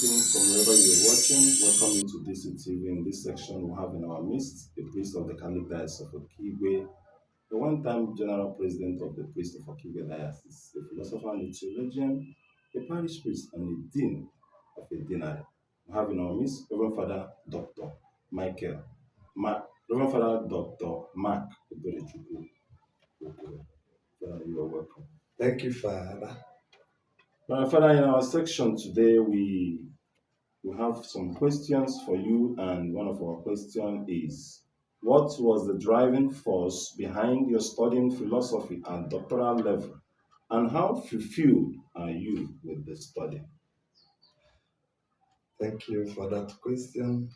greeting from wherever you're watching. Welcome you to DCTv. In this section, we have in our midst the priest of the Catholic Diocese of Okigwe, the one-time general president of the priest of Okigwe Diocese, a philosopher and a theologian, a parish priest, and a dean of a deanery. We have in our midst Reverend Father Dr. Michael, Reverend Father Dr. Mark Oberechukwu. Father, you are welcome. Thank you, Father. Father, in our section today, we have some questions for you, and one of our questions is, what was the driving force behind your studying philosophy at doctoral level, and how fulfilled are you with the study? Thank you for that question.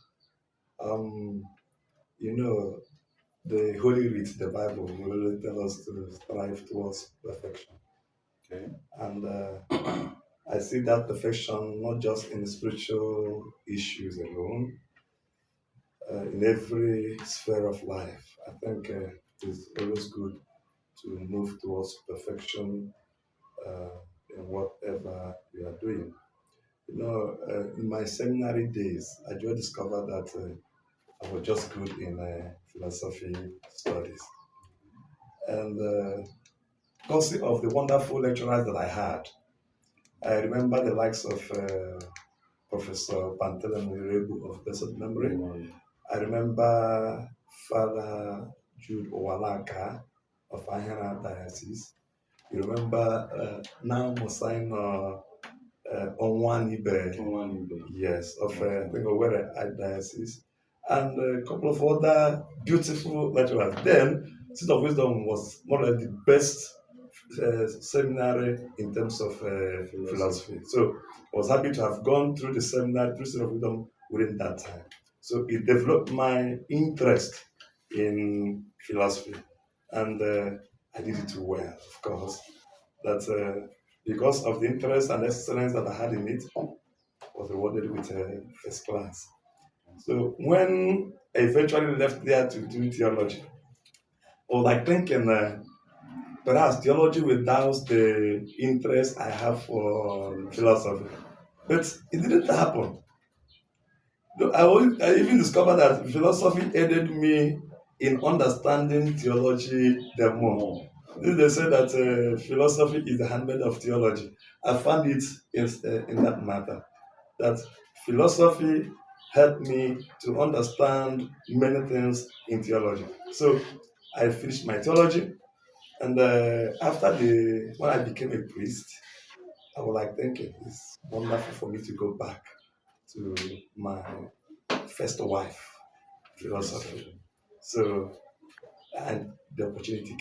The Holy Writ, the Bible, will really tell us to strive towards perfection. Okay. And I see that perfection not just in spiritual issues alone, in every sphere of life. I think it is always good to move towards perfection in whatever we are doing. In my seminary days, I just discovered that I was just good in philosophy studies. And because of the wonderful lecturers that I had, I remember the likes of Professor Pantelem Irebu of blessed memory. I remember Father Jude Owalaka of Ahena Diocese. You remember now Mosaino Onwanibe, yes, of I think Owerri Diocese, and a couple of other beautiful lecturers. Then, Seat of Wisdom was one of the best seminary in terms of philosophy. So I was happy to have gone through the seminary, through Seat of Wisdom within that time. So it developed my interest in philosophy, and I did it well, of course. That because of the interest and excellence that I had in it, was rewarded with first class. So when I eventually left there to do theology, I was like thinking perhaps theology will douse the interest I have for philosophy. But it didn't happen. I even discovered that philosophy aided me in understanding theology the more. They say that philosophy is the handmaid of theology. I found it in that matter, that philosophy helped me to understand many things in theology. So I finished my theology, and when I became a priest, I was like thinking it's wonderful for me to go back to my first wife, philosophy. So, and the opportunity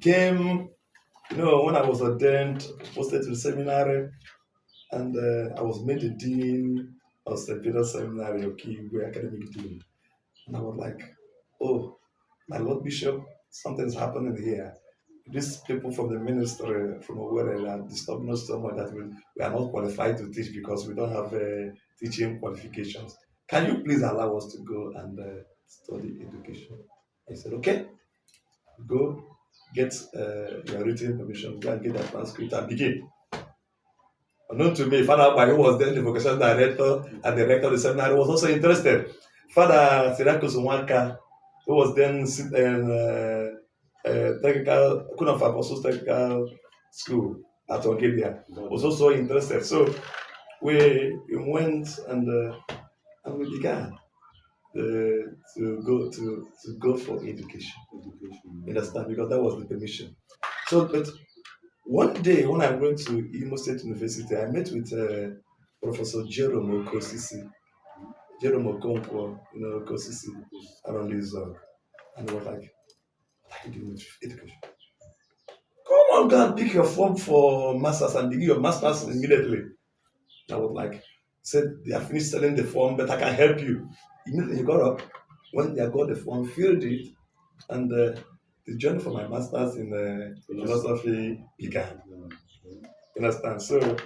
came, when I was ordained, posted to the seminary, and I was made the dean of St. Peter's Seminary, Okigwe Academic Dean. And I was like, oh, my Lord Bishop, something's happening here. These people from the ministry, from Owerri, are disturbing us so much that we are not qualified to teach because we don't have teaching qualifications. Can you please allow us to go and study education? I said, okay, go get your written permission, go and get a transcript and begin. Unknown to me, Father Abba, who was then the vocational director and the rector of the seminary, was also interested. Father Sirakus Nwanka, who was then technical, Queen of Apostles Technical School at Ogedia, was also interested. So we went and we began to go for education. You understand? Because that was the permission. So, but one day when I went to Imo State University, I met with Professor Jerome Okosisi, Jerome Okonkwo, Okosisi, around his and he was like, what are you doing with education? Come on, go and pick your form for masters and begin your masters immediately. I was like, said they are finished selling the form, but I can help you. Immediately he got up, when they got the form, filled it, and the journey for my masters in philosophy began. You understand? So,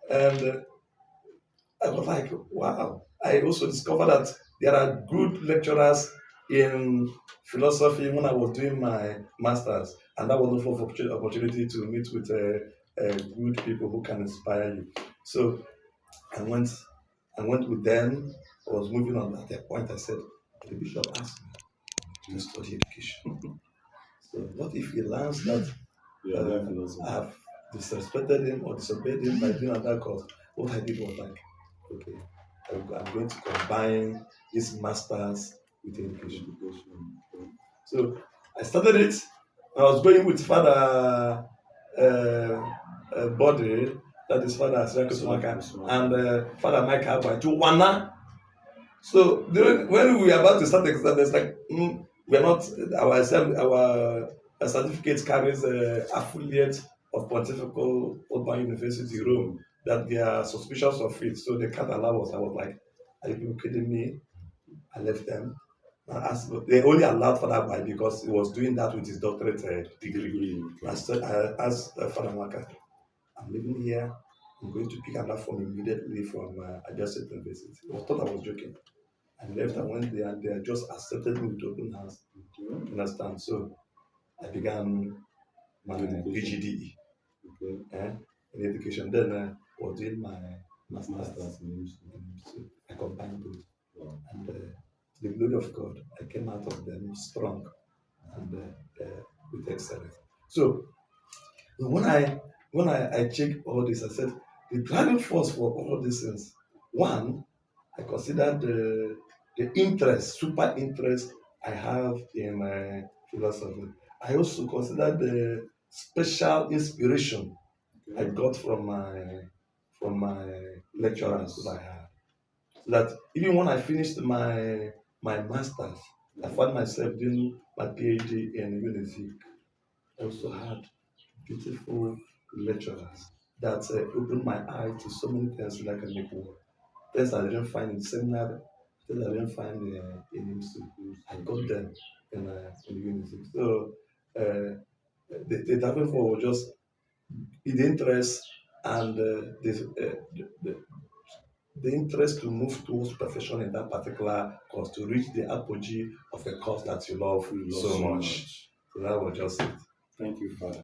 and I was like, wow. I also discovered that there are good lecturers in philosophy when I was doing my masters, and that was also an opportunity to meet with good people who can inspire you. So I went I went with them. I was moving on at that point. I said, the bishop asked me to study education. So what if he learns that You are doing philosophy. I've disrespected him or disobeyed him by doing another course? What I did was like, okay, I'm going to combine this masters with education. So I started it. I was going with Father Body, that is Father Asirako Sumaka, and Father Mike Haba to Wana. So when we were about to start exam, it's like we are not our certificate carries affiliate of Pontifical Urban University Rome that they are suspicious of it, so they can't allow us. I was like, are you people kidding me? I left them. They only allowed Father Bai because he was doing that with his doctorate degree. I said, I asked Father Maka, I'm living here. I'm going to pick another form immediately from adjacent university. I thought I was joking. I left and went there, and they just accepted me with open hands. You understand? So I began my PGDE in education. Then I was doing my master's in so I combined both. Wow. And to the glory of God, I came out of them strong and with excellence. So when I checked all this, I said the driving force for all these things. One, I considered the interest, super interest I have in philosophy. I also considered the special inspiration I got from my lecturers that I had. So that even when I finished my masters, I found myself doing my PhD in Unity. I also had beautiful lecturers that opened my eye to so many things that I can make work. Things I didn't find in seminary, things I didn't find in institute. I got them in Unity. So the driving forward was just the interest and the interest to move towards perfection in that particular course, to reach the apogee of a course that you love so much. So that was just it. Thank you, Father.